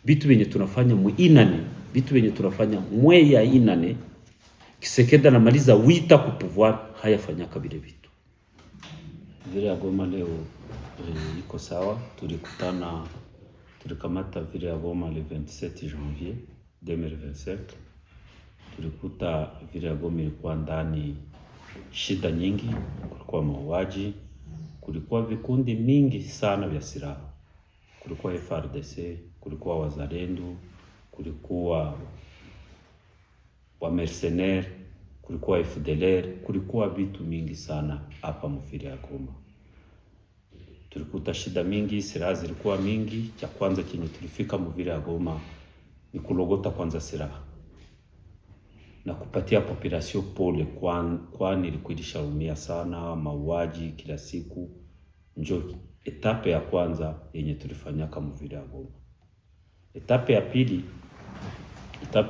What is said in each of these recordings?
vitu venye tunafanya muinane, vitu venye tunafanya mwe ya inane, Kisekedi anamaliza wita ku pouvoir hayafanyaka vile vitu. Vile ya Goma leo iko sawa. Tulikamata vile ya Goma le 27 janvier 2025. Tulikuta vile ya Goma ilikuwa ndani shida nyingi, kulikuwa mauaji, kulikuwa vikundi mingi sana vya silaha. Kulikuwa FARDC, kulikuwa wazalendo, kulikuwa wa mercenaires, kulikuwa FDLR, kulikuwa vitu mingi sana hapa mvile ya Goma. Tulikuta shida mingi, silaha zilikuwa mingi. Cha kwanza kenye tulifika mvile ya Goma ni kulogota kwanza silaha na kupatia population pole, kwani ilikuwa ilishaumia sana, mauaji kila siku. Njo etape ya kwanza yenye tulifanyaka mvile ya Goma. Etape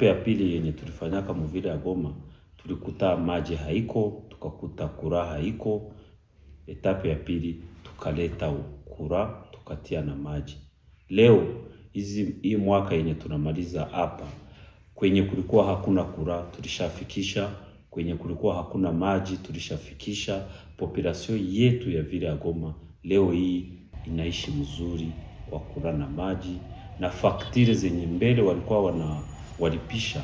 ya pili yenye tulifanyaka mvile ya Goma, tulikuta maji haiko, tukakuta kura haiko. Etape ya pili tukaleta kura, tukatia na maji. Leo hii mwaka yenye tunamaliza hapa, kwenye kulikuwa hakuna kura tulishafikisha, kwenye kulikuwa hakuna maji tulishafikisha. Population yetu ya vile ya Goma leo hii inaishi mzuri kwa kura na maji, na faktire zenye mbele walikuwa walipisha,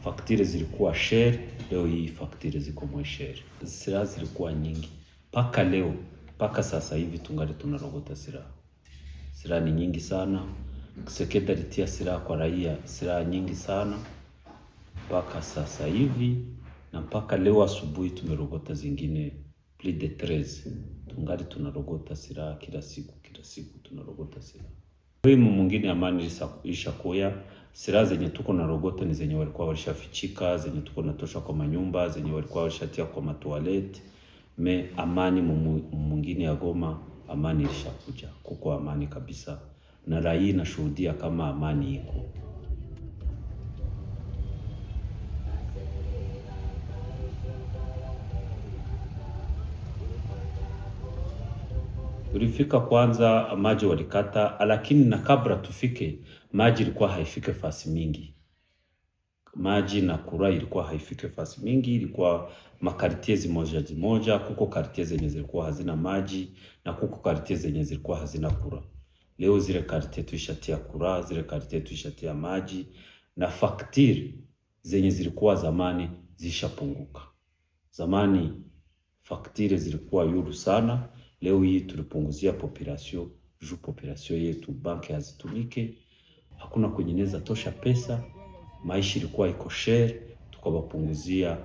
faktire zilikuwa share, leo hii faktire ziko mwe share. Silaha zilikuwa nyingi paka leo, paka sasa hivi tungali tunarogota silaha. Silaha ni nyingi sana. Kisekedi alitia silaha kwa raia, silaha nyingi sana mpaka sasa hivi, na mpaka leo asubuhi tumerogota zingine plus de 13. Tungali tunarogota silaha kila siku tunarogota silaha. Wewe mwingine amani ishakoya. Silaha zenye tuko na rogota ni zenye walikuwa walishafichika, zenye tuko natosha kwa manyumba, zenye walikuwa walishatia kwa matoilet. Amani mwingine ya Goma, amani ilishakuja. Kuko amani kabisa, na raia nashuhudia kama amani iko. Tulifika kwanza maji walikata, lakini na kabla tufike maji ilikuwa haifike fasi mingi. Maji na kura ilikuwa haifike fasi mingi, ilikuwa makartie zimoja. Kuko kartie zenye zilikuwa hazina maji na kuko kartie zenye zilikuwa hazina kura. Leo zile kartie tuishatia kura, zile kartie tuishatia maji, na faktiri zenye zilikuwa zamani zishapunguka. Zamani faktiri zilikuwa yulu sana. Leo hii tulipunguzia population, juu population yetu banki hazitumike, hakuna kwenyeneza tosha pesa, maisha ilikuwa iko share, tukabapunguzia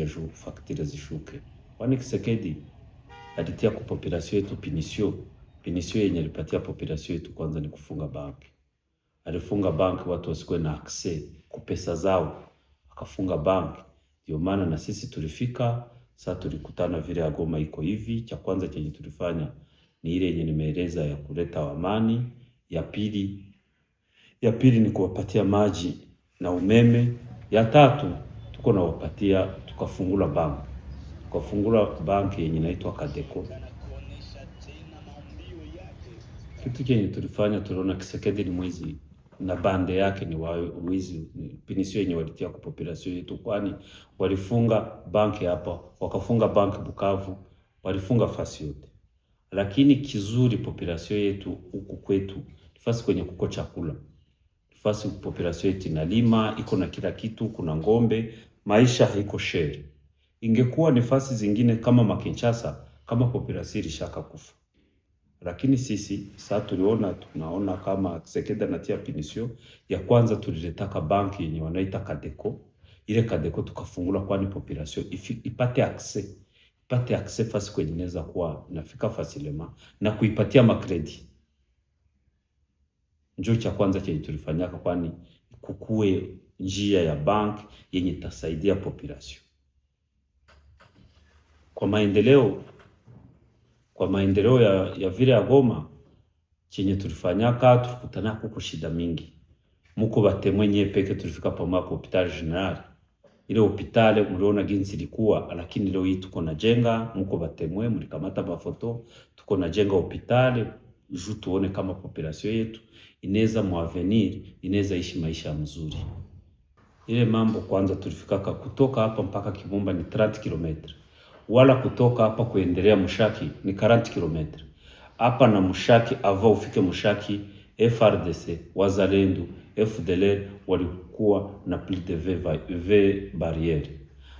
juu faktire zishuke. Kwani Kisekedi alitia kwa population yetu pinisio yenye alipatia population yetu kwanza ni kufunga banki. Alifunga banki watu wasikuwe na access kwa pesa zao, akafunga banki. Ndio maana na sisi tulifika. Sasa tulikutana vile ya Goma iko hivi. Cha kwanza chenye tulifanya ni ile yenye nimeeleza ya kuleta amani. Ya pili ni kuwapatia maji na umeme. Ya tatu tuko na wapatia, tukafungula banki yenye inaitwa Kadeko. Kitu chenye tulifanya, tuliona Kisekedi ni mwizi na bande yake ni wizi. Pinisio yenye walitia kwa population yetu, kwani walifunga banki hapa, wakafunga banki Bukavu, walifunga fasi yote. Lakini kizuri population yetu huku kwetu fasi kwenye kuko chakula, fasi population yetu inalima, iko na kila kitu, kuna ngombe, maisha haiko share. Ingekuwa ni fasi zingine kama Makinshasa, kama population ilishaka kufa. Lakini sisi sasa tunaona kama Kisekedi anatia pinisio. Ya kwanza tuliletaka banki yenye wanaita Kadeko. Ile Kadeko tukafungula, kwani population ipate access fasi kwenye inaweza kuwa inafika fasilema na kuipatia makredi. Njoo cha kwanza chenye tulifanyaka, kwani kukue njia ya bank yenye tasaidia population kwa maendeleo ya vile ya Goma. Chenye tulifanyaka, tulikutana kuko shida mingi. Muko batemwe nye peke tulifika pa mako hospital general. Ile hospital mliona jinsi ilikuwa, lakini leo hii tuko na jenga. Muko batemwe mlikamata mafoto, tuko na jenga hospital juu tuone kama population yetu inaweza mu avenir inaweza ishi maisha mzuri. Ile mambo kwanza tulifikaka kutoka hapa mpaka Kibumba ni 30 km. Wala kutoka hapa kuendelea Mushaki ni 40 km. Hapa na Mushaki ava ufike Mushaki, FRDC, Wazalendo, FDLR walikuwa na plus de 20 barriere.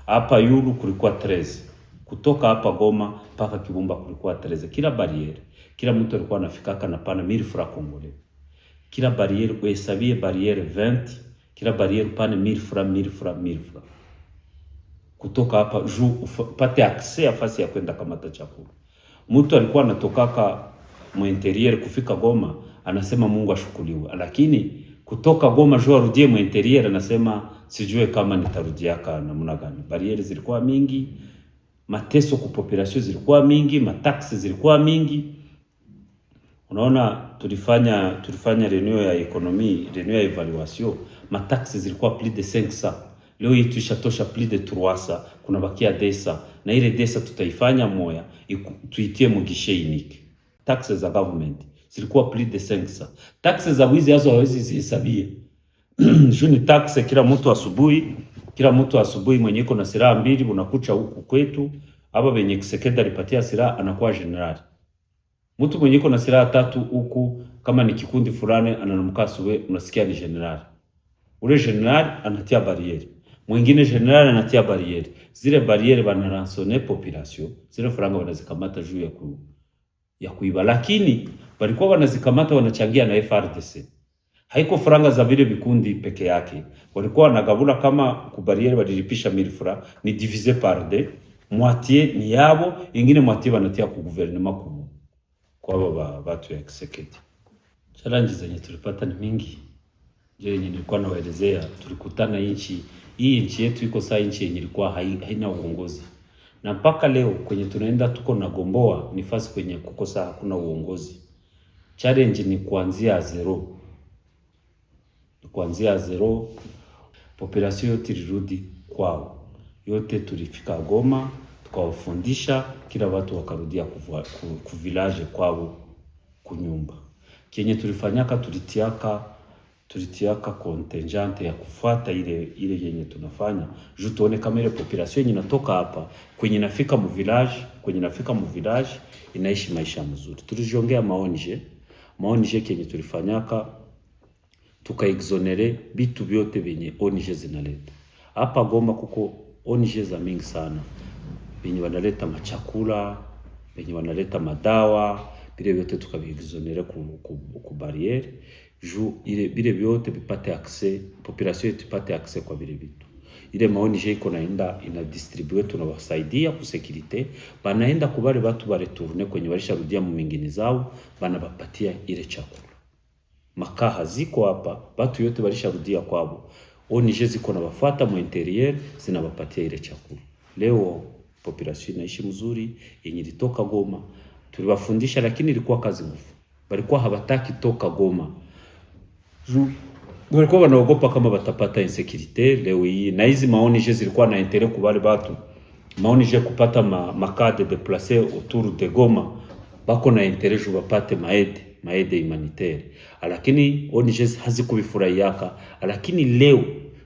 Hapa Yulu kulikuwa 13. Kutoka hapa Goma mpaka Kibumba kulikuwa 13. Kila barriere, kila mtu alikuwa anafikaka na pana 1000 francs congolais. Kila barriere uhesabie barriere 20, kila barriere pane 1000 francs. Kutoka hapa juu upate access ya fasi ya kwenda kamata chakula. Mtu alikuwa anatokaka mu interior kufika Goma anasema Mungu ashukuriwe, lakini kutoka Goma juu arudie mu interior anasema sijue kama nitarudiaka namna gani. Barriere zilikuwa mingi, mateso ku population zilikuwa mingi, mataxi zilikuwa mingi. Unaona tulifanya reunion ya economy, reunion ya evaluation, mataxi zilikuwa plus de 500. Leo hii tuishatosha plus de 300, kuna bakia 200, na ile 200 tutaifanya moya tuitie mu guichet unique. Taxes za government zilikuwa plus de 500. Taxes za wizi hazo hawezi zihesabie. Juni taxe kila mtu asubuhi mwenye iko na silaha mbili unakucha huku kwetu, hapa benye Kisekedi alipatia silaha anakuwa generali. Mtu mwenye iko na silaha 3 huku kama ni kikundi fulani ananamkasuwe unasikia ni generali. Ule generali anatia barriere. Mwingine generali anatia barriere. Zile barriere banaransone population. Zile franga wanazikamata juu ya kuiba. Lakini walikuwa wanazikamata wanachangia na FRDC. Haiko franga za vile vikundi peke yake. Walikuwa wanagabula kama kubariere walilipisha 1000 francs ni divisé par 2. Moitié ni yabo, ingine moitié wanatia ku gouvernement kwa watu ya Kisekedi. Challenge zenye tulipata ni mingi. Je, yenye nilikuwa nawaelezea, tulikutana hii nchi yetu iko saa nchi yenye ilikuwa haina uongozi. Na mpaka leo kwenye tunaenda tuko na gomboa ni fasi kwenye kukosa hakuna uongozi. Challenge ni kuanzia zero. Population yote ilirudi kwao. Yote tulifika Goma, tukawafundisha, kila watu wakarudia ku village kwao kunyumba. Kenye tulifanyaka tulitiaka contingent ya kufuata ile yenye tunafanya. Juu tuone kama ile population yenye inatoka hapa kwenye nafika mu village inaishi maisha mzuri. Tulijongea maonje kenye tulifanyaka tukaexonere bitu vyote venye ONG zinaleta. Hapa Goma kuko ONG za mingi sana. Venye wanaleta machakula, venye wanaleta madawa, bile vyote tukaviexonere ku barriere. Juu bile vyote bipate access, population yetu ipate access kwa bile vitu. Ile ONG iko naenda inadistribue, tunawasaidia ku security, banaenda kubale watu baretourne kwenye walisharudia mu mingine zao, banabapatia ile chakula. Makaha ziko hapa, watu yote walisharudia kwao. ONG ziko na wafuata mu interior zinawapatia ile chakula. Leo population inaishi mzuri, yenye ilitoka Goma. Tuliwafundisha lakini ilikuwa kazi ngumu. Walikuwa hawataki toka Goma. Walikuwa wanaogopa kama watapata insecurity. Leo hii na hizi ONG zilikuwa na intérêt kubali watu. ONG kupata makade déplacer autour de Goma. Bako na intérêt juu wapate maede humanitaire. Lakini ONG hazikubifurahiaka. Lakini leo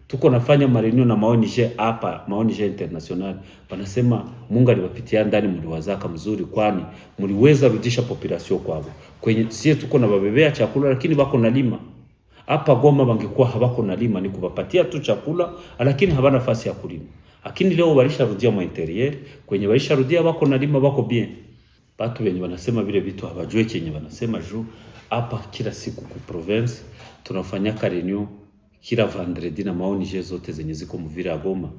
tuko nafanya mareunion na ONG hapa, ONG international. Wanasema Mungu aliwapitia ndani mliwazaka mzuri kwani mliweza rudisha population kwao. Kwenye sie tuko na babebea chakula lakini bako na lima. Hapa Goma bangekuwa habako na lima ni kuwapatia tu chakula lakini habana nafasi ya kulima. Lakini leo walisharudia mu interior, kwenye walisharudia bako na lima bako bien. Watu wenye wanasema vile vitu hawajui kenye wanasema juu hapa kila siku ku province tunafanya reunion kila vendredi na ONG zote zenye ziko mvira ya Goma.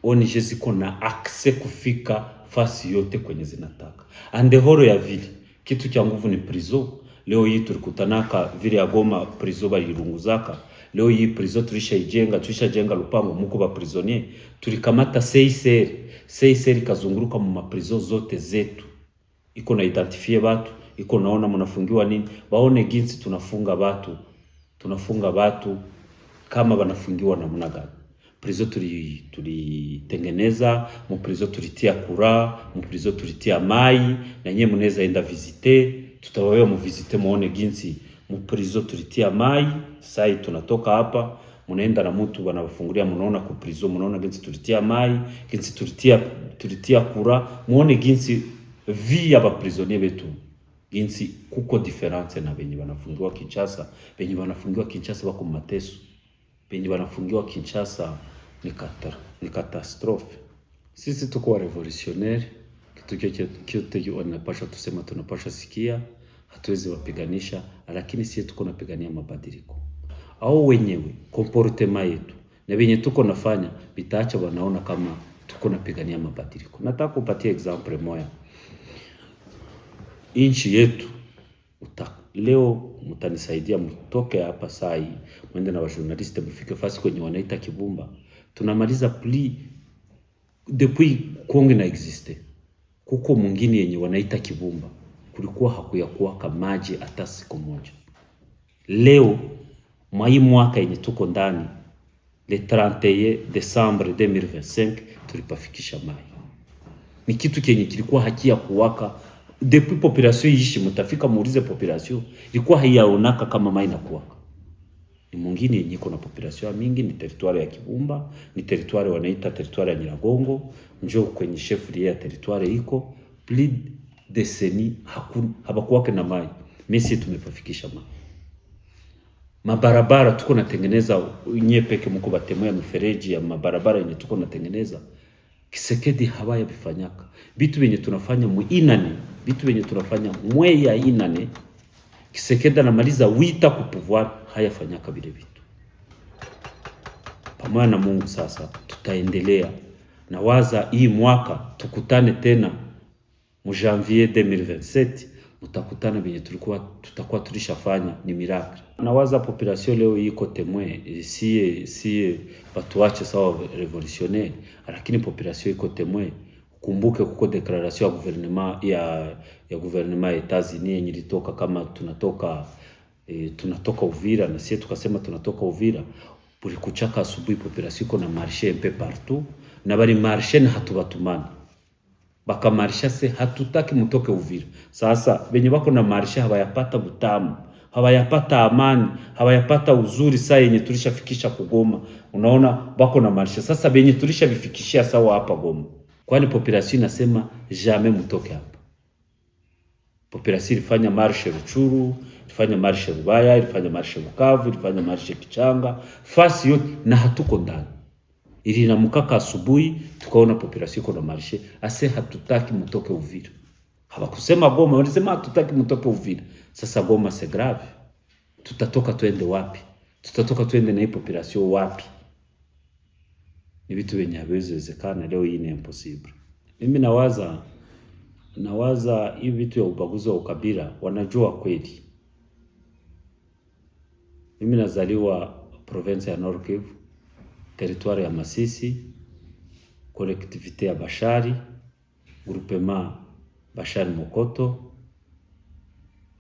ONG ziko na access kufika fasi yote kwenye zinataka. Andehoro ya vile kitu cha nguvu ni prison. Leo hii tulikutanaka vile ya Goma prison balirunguzaka. Leo hii prison tulishajenga lupango muko ba prisonnier. Tulikamata CICR kazunguruka mu maprison zote zetu. Iko na identifie watu, iko naona mnafungiwa nini, baone ginsi tunafunga watu kama wanafungiwa namna gani. Prison tulitengeneza, mu prison tulitia kura, mu prison tulitia mai, na nyinyi mnaweza enda visiter, tutawayo mu visiter muone ginsi Mprizo tulitia mai, sai tunatoka hapa, munaenda na mtu wanawafungulia, munaona ku prizo, munaona ginsi tulitia mai, ginsi tulitia kura, muone ginsi vi ya ba prisonnier betu. Ginsi kuko difference na benye wanafungiwa Kinshasa. Benye wanafungiwa Kinshasa wako mateso. Benye wanafungiwa Kinshasa ni catastrophe. Sisi tuko wa revolutionnaire, kitu wanapasha tusema, tunapasha sikia, hatuwezi wapiganisha, lakini sisi tuko napigania mabadiliko. Au wenyewe comportement yetu na benye tuko nafanya bitaacha wanaona kama tuko napigania mabadiliko. Nataka kupatia example moja. Inchi yetu leo mtanisaidia mtoke hapa saa hii mwende na wajournaliste mfike fasi kwenye wanaita Kibumba. Tunamaliza pli depuis Kongo na existe. Kuko mwingine yenye wanaita Kibumba. Kulikuwa hakuyakuwa maji hata siku moja. Leo mwai mwaka yenye tuko ndani le 31 Desembre 2025 tulipafikisha mai. Ni kitu kenye kilikuwa hakia kuwaka depuis population ishi, mtafika muulize population ilikuwa haiyaonaka kama mai na kuwaka. Ni mwingine yenye iko na population mingi, ni territoire ya Kibumba, ni territoire wanaita territoire ya Nyiragongo, njoo kwenye chef ya territoire iko plus décennie habakuwake na mai. Mimi tumepafikisha mai. Mabarabara tuko natengeneza nye peke mko batemoya mifereji ya mabarabara yenye tuko natengeneza. Kisekedi habaya bifanyaka. Bitu benye tunafanya muinane, bitu benye tunafanya mweya inane. Kisekedi anamaliza wita ku pouvoir hayafanyaka bile bitu. Pamoja na Mungu sasa tutaendelea. Na waza hii mwaka tukutane tena mu janvier 2027. Mutakutana benye tutakuwa tulishafanya ni miracle. Nawaza population leo iko témoin, si watu wache sawa revolutionnaire, lakini population iko témoin. Kumbuke kuko declaration ya gouvernement ya gouvernement ya Etats-Unis yenye ilitoka kama tunatoka Uvira, na sisi tukasema tunatoka Uvira. Buri kuchaka asubuhi population iko na marché un peu partout, na bari marché na hatubatumana. Baka marisha se hatutaki mutoke Uvira. Sasa benye bako na marisha hawayapata butamu, hawayapata amani, hawayapata uzuri saa yenye tulishafikisha kugoma. Unaona bako na marisha. Sasa benye tulishavifikishia sawa hapa Goma. Kwani population inasema jamais mutoke hapa. Population ilifanya marshe Ruchuru, ilifanya marshe Rubaya, ilifanya marshe Bukavu, ilifanya marshe Kichanga, fasi yote na hatuko ndani. Ili na mukaka asubuhi tukaona population iko na marshe ase hatutaki mutoke Uvira. Hawakusema Goma, walisema hatutaki mutoke Uvira. Sasa Goma c'est grave. Tutatoka tuende wapi? Tutatoka tuende na hii population wapi? Ni vitu venye haviwezekana, leo hii ni impossible. Mimi nawaza hii vitu ya ubaguzi wa ukabila wanajua kweli. Mimi nazaliwa province ya Nord Kivu, territoire ya Masisi, collectivité ya Bashari, groupement Bashari Mokoto,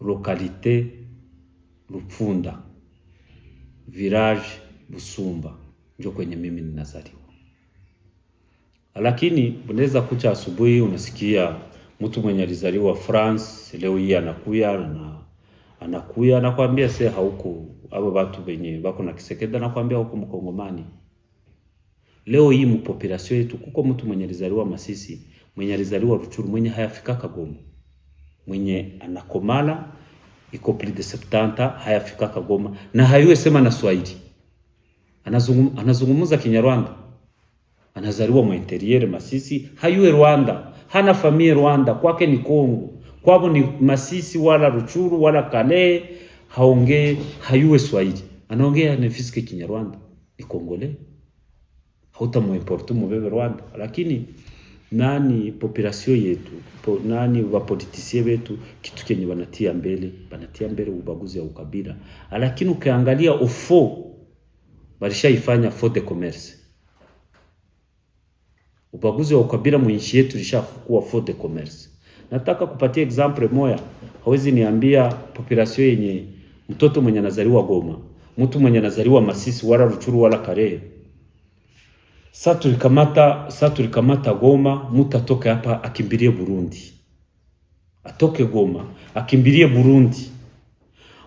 localité Lupfunda, village Busumba, ndio kwenye mimi ninazaliwa. Lakini unaweza kucha asubuhi unasikia mtu mwenye alizaliwa France leo hii anakuya anakuambia sasa hauko abo watu wenye bako na Kisekedi anakuambia huko Mkongomani. Leo hii population yetu kuko mtu mwenye alizaliwa Masisi, mwenye alizaliwa Ruchuru, mwenye hayafika Goma, mwenye anakomala iko plus de 70 hayafika Goma na hayuwe sema na Swahili. Anazungumza Kinyarwanda. Anazaliwa mu interieur Masisi, hayuwe Rwanda, hana familia Rwanda, kwake ni Kongo. Kwabo ni Masisi wala Ruchuru wala Kale, hayuwe Swahili. Anaongea na fisike Kinyarwanda, ni Kongole. Hautamuimportu mubebe Rwanda, lakini nani population yetu, nani wa politiciens wetu kitu kenye banatia mbele ubaguzi wa ukabila. Lakini ukiangalia ofo balishaifanya faute de commerce. Ubaguzi wa ukabila mwinchi yetu lishakuwa faute de commerce. Nataka kupatia example moja. Hawezi niambia population yenye mtoto mwenye anazaliwa Goma, mtu mwenye anazaliwa Masisi wala Ruchuru wala Kare. Sasa tulikamata Goma, mtu atoke hapa akimbilie Burundi. Atoke Goma akimbilie Burundi.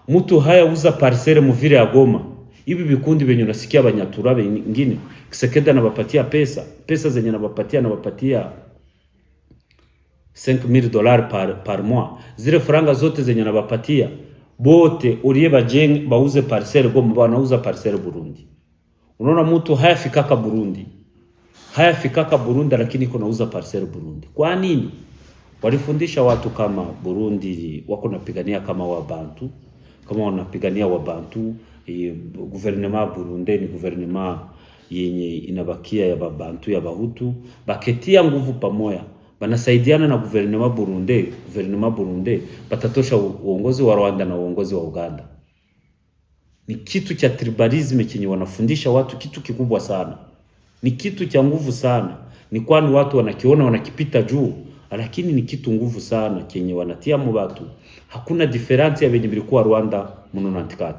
Mtu haya uza parcelle muvile ya Goma. Hivi vikundi venye unasikia banyatura wengine Kisekedi anabapatia pesa zenye anabapatia $5,000 par mois. Zile franga zote zenye anabapatia bote ulie bauze parcelle Goma, banauza parcelle Burundi. Unaona mtu hayafikaka Burundi lakini kunauza parcelle Burundi. Kwa nini? Walifundisha watu kama Burundi wako napigania kama Wabantu, kama wanapigania Wabantu. Gouvernement Burundi ni gouvernement yenye inabakia ya Babantu ya Bahutu, baketia nguvu pamoja, banasaidiana na gouvernement Burundi batatosha uongozi wa Rwanda na uongozi wa Uganda. Ni kitu cha tribalism chenye wanafundisha watu, kitu kikubwa sana, ni kitu cha nguvu sana. Ni kwani watu wanakiona wanakipita juu, lakini ni kitu nguvu sana chenye wanatia mu watu. Hakuna difference ya venye bilikuwa Rwanda mu 94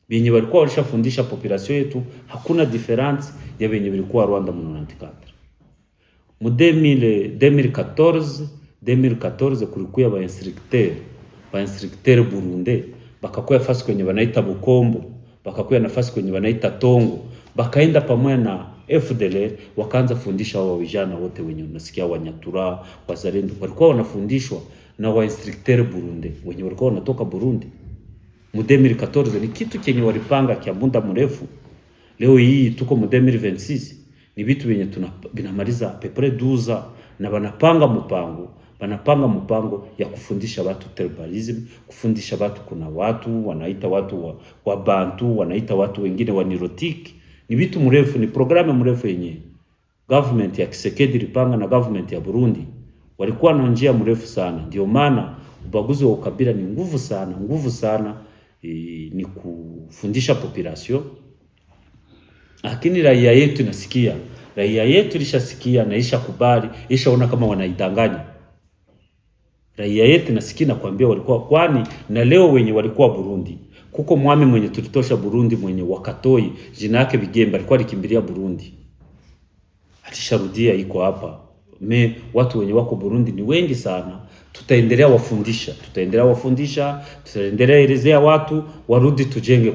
venye walikuwa walishafundisha population yetu, hakuna difference ya venye bilikuwa Rwanda mu 94. Mu 2014 kulikuwa ba instructeur Burundi bakakuwa nafasi kwenye wanaita Bukombo, bakakuwa nafasi kwenye wanaita Tongo, bakaenda pamoja na FDLR wakaanza fundisha wao vijana wote wenye unasikia Wanyatura, Wazalendo, walikuwa wanafundishwa na wa instructeur Burundi wenye walikuwa wanatoka Burundi. Mu 2014 ni kitu chenye walipanga kia muda mrefu. Leo hii tuko mu 2026 ni vitu wenye binamaliza pepre 12 na wanapanga mpango ya kufundisha watu tribalism, kufundisha watu kuna watu wanaita watu wa Bantu, wanaita watu wengine wa Nilotic. Ni vitu mrefu, ni programu mrefu yenye government ya Kisekedi lipanga na government ya Burundi walikuwa na njia mrefu sana. Ndio maana ubaguzi wa ukabila ni nguvu sana, ni kufundisha population. Lakini raia yetu inasikia, raia yetu ilishasikia na ishakubali, ishaona kama wanaidanganya. Raia yetu nasikia na kuambia walikuwa kwani, na leo wenye walikuwa Burundi kuko mwami mwenye tulitosha Burundi mwenye Wakatoi jina yake Bigemba alikuwa alikimbilia Burundi, alisharudia iko hapa. Watu wenye wako Burundi ni wengi sana. Tutaendelea wafundisha, tutaendelea elezea watu warudi, tujenge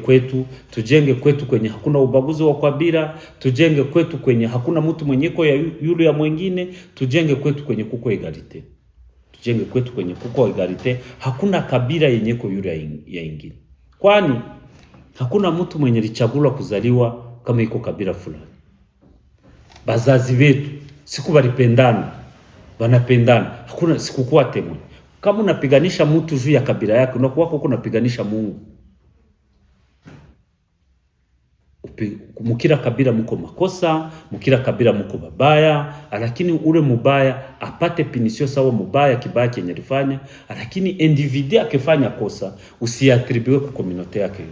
kwetu kwenye hakuna ubaguzi wa kabila, tujenge kwetu kwenye hakuna mtu mwenyeko ya yule ya mwingine, tujenge kwetu kwenye kuko egalite. Hakuna kabila yenyeko yule ya ingine. Kwani hakuna mtu mwenye lichagula kuzaliwa kama iko kabila fulani. Bazazi wetu siku walipendana, wanapendana. Hakuna siku kwa temwe. Kama unapiganisha mtu juu ya kabila yake, unakuwa unapiganisha Mungu. Mukira kabila muko makosa, mukira kabila muko babaya, lakini ule mubaya apate pinisio sawa mubaya kibaya kenye alifanya, lakini individu akifanya kosa usiatribue kwa community yake.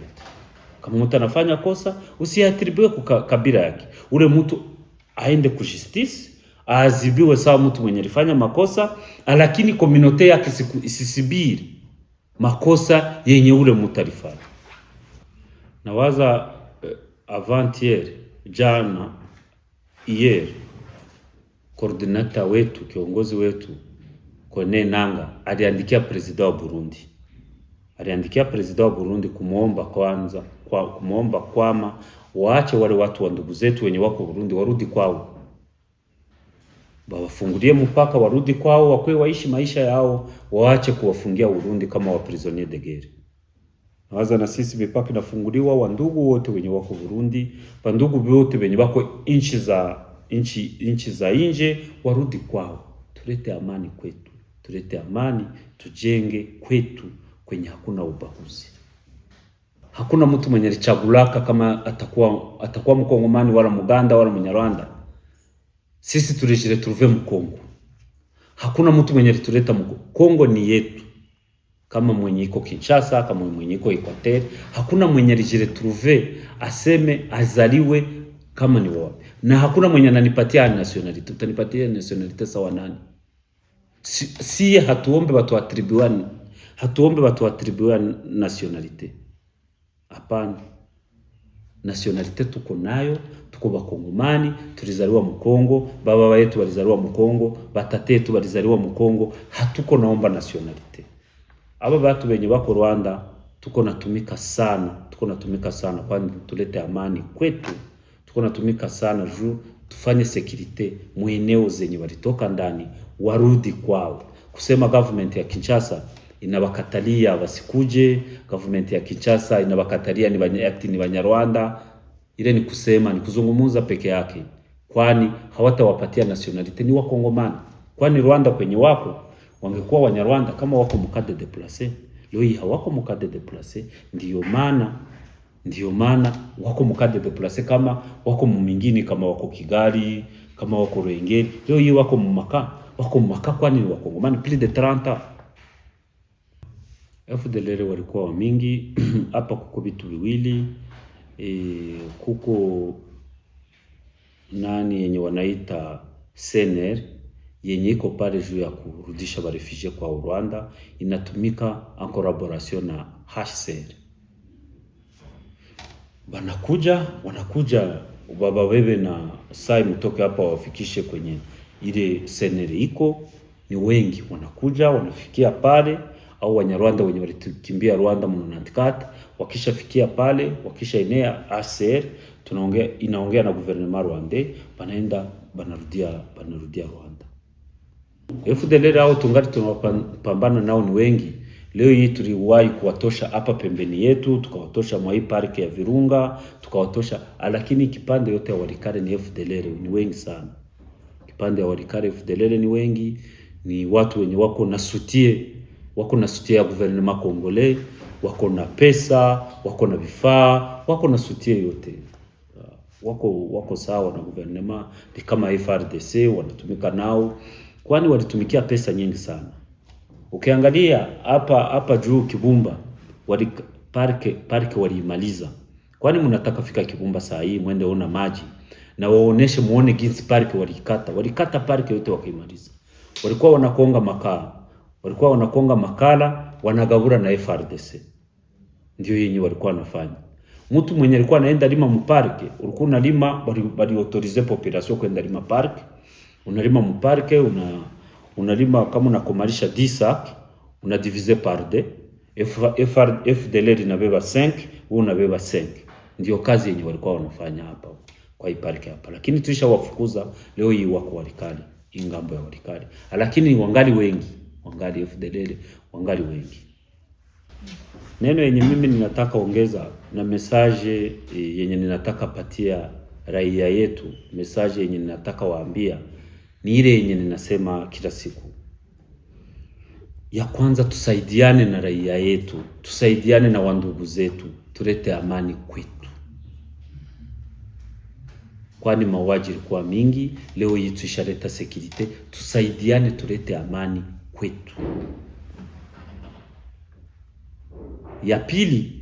Kama mtu anafanya kosa usiatribue kwa kabila yake. Ule mtu aende ku justice, azibiwe sawa mtu mwenye alifanya makosa, lakini community yake isisibiri makosa yenye ule mtu alifanya. Nawaza avant-hier, jana, hier, coordinator wetu, kiongozi wetu Kone Nanga aliandikia president wa Burundi kumuomba kwama waache wale watu wa ndugu zetu wenye wako Burundi warudi kwao, bawafungulie mpaka warudi kwao, wakwe waishi maisha yao, waache kuwafungia Burundi kama wa prisonnier de guerre. Nawaza na sisi mipaka inafunguliwa, wandugu wote wenye wako Burundi, bandugu wote wenye wako inchi za nje warudi kwao. Tulete amani kwetu, tujenge kwetu kwenye hakuna ubaguzi. Hakuna mtu mwenye alichagulaka kama atakuwa Mkongomani wala Muganda wala Mnyarwanda. Sisi tulijire turuve Mkongo. Hakuna mtu mwenye alituleta Mkongo. Kongo ni yetu. Kama mwenye iko Kinshasa, kama mwenye iko Equateur, hakuna mwenye alijire turuve aseme azaliwe kama ni wapi. Na hakuna mwenye ananipatia nationality. Utanipatia nationality sawa nani? Si hatuombe watu atribuwa nationality. Hapana. Nationality tuko nayo, tuko Bakongomani, tulizaliwa Mkongo, baba wetu walizaliwa Mkongo, batate yetu walizaliwa Mkongo, hatuko naomba nationality. Aba batu benye bako Rwanda tuko natumika sana kwani tulete amani kwetu. Tuko natumika sana juu tufanye security mweneo zenye walitoka ndani warudi kwao. Kusema government ya Kinshasa inawakatalia wasikuje, government ya Kinshasa inawakatalia ni Banyarwanda, ile ni kusema ni kuzungumuza peke yake, kwani hawatawapatia nationality, ni Wakongomani. Kwani Rwanda kwenye wako wangekuwa Wanyarwanda kama wako mukade deplace. Leo hii hawako mukade deplace, ndio maana wako mukade deplace, kama wako mumingini, kama wako Kigali, kama wako Ruhengeri. Leo hii wako mumaka kwani ni Wakongomani plus de 30. FDLR walikuwa wa mingi hapa. Kuko vitu viwili, kuko nani yenye wanaita CNR yenye iko pale juu ya kurudisha barefugee kwa Rwanda, inatumika en collaboration na HCR. Wanakuja baba bebe na sai mtoke hapa wafikishe kwenye ile CNR iko ni wengi, wanafikia pale, au Wanyarwanda wenye walikimbia Rwanda mnantikata, wakishafikia pale, wakisha enea HCR inaongea na gouvernement rwandais, banarudia Rwanda. FDLR hao tungali tunapambana nao ni wengi. Leo hii tuliwahi kuwatosha hapa pembeni yetu, tukawatosha mwa hii park ya Virunga, tukawatosha, lakini kipande yote ya Walikale ni FDLR ni wengi sana. Kipande ya Walikale FDLR ni wengi, ni watu wenye wako na sutie ya gouvernement congolais, wako na pesa, wako na vifaa, wako na sutie yote. Wako sawa na gouvernement, ni kama FRDC wanatumika nao, kwani walitumikia pesa nyingi sana. Ukiangalia hapa juu Kibumba parke waliimaliza. Kwani mnataka fika Kibumba saa hii mwende ona maji na waoneshe muone jinsi parke walikata parke yote wakaimaliza. Walikuwa wanakonga makala wanagabura na FRDC. Ndio yenyewe walikuwa wanafanya. Mtu mwenye alikuwa anaenda lima mparke, ulikuwa unalima, bali autorize population kwenda lima parke. Unalima mparke, unalima kama unakomalisha 10 sac, unadivise par 2. FDLR inabeba 5, wewe unabeba 5. Ndio kazi yenye walikuwa wanafanya hapa kwa hii parke hapa. Lakini tulishawafukuza, leo hii wako Walikale, ingambo ya Walikale. Lakini wangali FDLR wangali wengi. Neno yenye mimi ninataka ongeza na message yenye ninataka patia raia yetu, message yenye ninataka waambia ni ile yenye ninasema kila siku. Ya kwanza, tusaidiane na raia yetu, tusaidiane na wandugu zetu, tulete amani kwetu. Kwani mauaji ilikuwa mingi, leo hii tushaleta security, tusaidiane tulete amani kwetu. Ya pili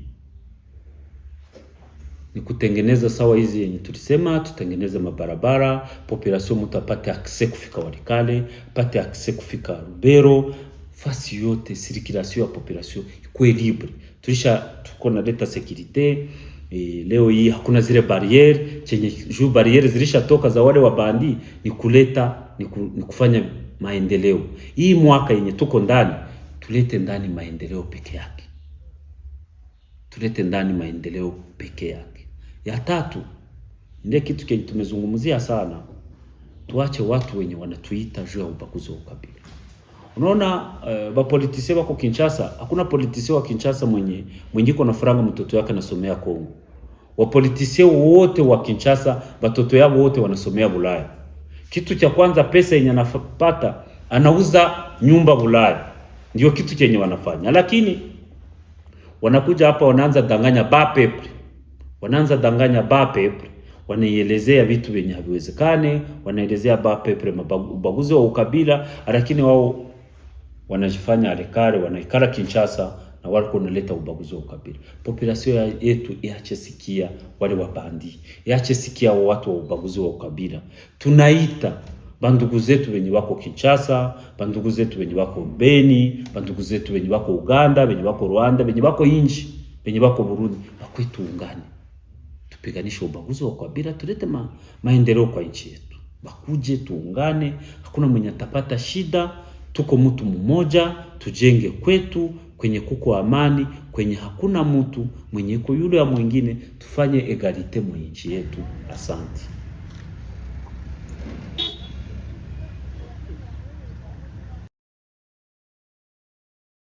ni kutengeneza sawa hizi yenye tulisema, tutengeneze mabarabara, population mutapate access kufika Walikale, pate access kufika Rubero, fasi yote circulation ya population ikuwe libre. Tuko na leta security. Leo hii hakuna zile barriere, chenye juu barriere zilishatoka za wale wabandi, ni kufanya maendeleo. Hii mwaka yenye tuko ndani, tulete ndani maendeleo peke yake. Ya tatu, ndio kitu kile tumezungumzia sana, tuache watu wenye wanatuita juu ya ubaguzi wa ukabila. Unaona politiciens wako Kinshasa, hakuna politiciens wa Kinshasa mwenye iko na faranga mtoto yake anasomea Kongo. Politiciens wote wa Kinshasa watoto yao wote wanasomea Bulaya. Kitu cha kwanza, pesa yenye anapata anauza nyumba Bulaya. Ndio kitu chenye wanafanya. Lakini wanakuja hapa wanaanza danganya ba peuple, wanaielezea vitu vyenye haviwezekane, wanaelezea ba peuple ubaguzi wa ukabila, lakini wao wanajifanya alikare, wanaikara Kinshasa na wale kunaleta ubaguzi wa ukabila. Population yetu iache sikia wale wabandi, iache sikia watu wa ubaguzi wa ukabila. Tunaita bandugu zetu wenye wako Kinshasa, bandugu zetu wenye wako Beni, bandugu zetu wenye wako Uganda, wenye wako Rwanda, wenye wako inji, wenye wako Burundi, bakwetu ungane. Tupiganishe ubaguzi wa ukabila, tulete maendeleo kwa nchi yetu. Bakuje tuungane, hakuna mwenye atapata shida, tuko mtu mmoja, tujenge kwetu, kwenye kuko amani, kwenye hakuna mtu mwenye iko yule ya mwingine, tufanye egalite mu nchi yetu. Asante.